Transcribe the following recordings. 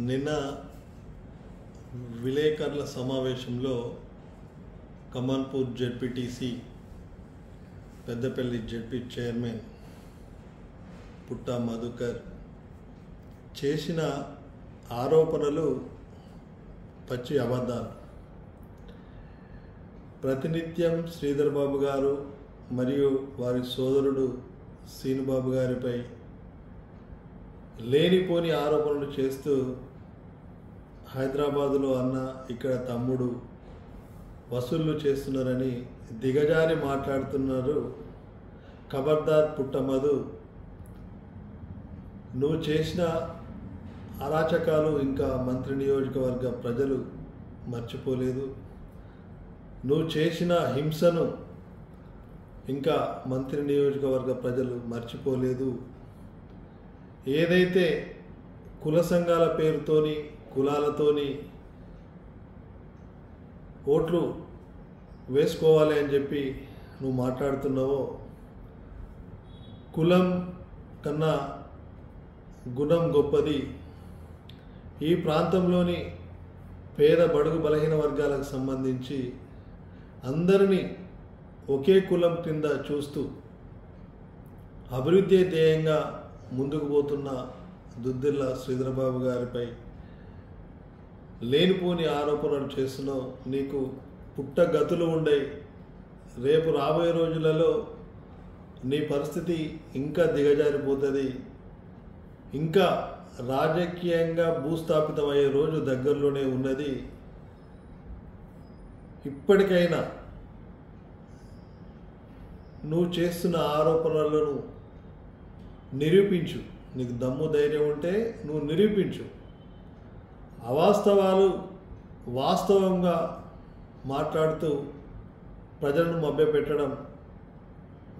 నిన్న విలేకరుల సమావేశంలో Kamanpur ZPTC Peddapalli ZP chairman Putta Madhukar చేసిన ఆరోపణలు పచ్చి అబద్ధాలు. ప్రతినిత్యం శ్రీధర్ బాబు గారు మరియు వారి సోదరుడు సీనుబాబు గారిపై లేనిపోని ఆరోపణలు చేస్తూ హైదరాబాదులో అన్న ఇక్కడ తమ్ముడు వసూళ్లు చేస్తున్నారని దిగజారి మాట్లాడుతున్నారు. ఖబర్దార్ పుట్టమధు, నువ్వు చేసిన అరాచకాలు ఇంకా మంత్రి నియోజకవర్గ ప్రజలు మర్చిపోలేదు. నువ్వు చేసిన హింసను ఇంకా మంత్రి నియోజకవర్గ ప్రజలు మర్చిపోలేదు. ఏదైతే కుల సంఘాల పేరుతోని కులాలతోని ఓట్లు వేసుకోవాలి అని చెప్పి నువ్వు మాట్లాడుతున్నావో, కులం కన్నా గుణం గొప్పది. ఈ ప్రాంతంలోని పేద బడుగు బలహీన వర్గాలకు సంబంధించి అందరినీ ఒకే కులం కింద చూస్తూ అభివృద్ధి ధ్యేయంగా ముందుకు పోతున్న దుద్దిల్ల శ్రీధరబాబు గారిపై లేనిపోని ఆరోపణలు చేస్తున్నావు. నీకు పుట్టగతులు ఉండయి. రేపు రాబోయే రోజులలో నీ పరిస్థితి ఇంకా దిగజారిపోతుంది. ఇంకా రాజకీయంగా భూస్థాపితమయ్యే రోజు దగ్గరలోనే ఉన్నది. ఇప్పటికైనా నువ్వు చేస్తున్న ఆరోపణలను నిరూపించు. నీకు దమ్ము ధైర్యం ఉంటే నువ్వు నిరూపించు. అవాస్తవాలు వాస్తవంగా మాట్లాడుతూ ప్రజలను మభ్యపెట్టడం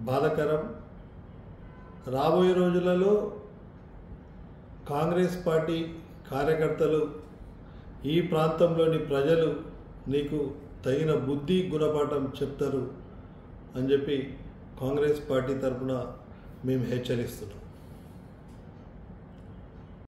బాధాకరం. రాబోయే రోజులలో కాంగ్రెస్ పార్టీ కార్యకర్తలు, ఈ ప్రాంతంలోని ప్రజలు నీకు తగిన బుద్ధి గుణపాఠం చెప్తారు అని చెప్పి కాంగ్రెస్ పార్టీ తరఫున మేము హెచ్చరిస్తున్నాం.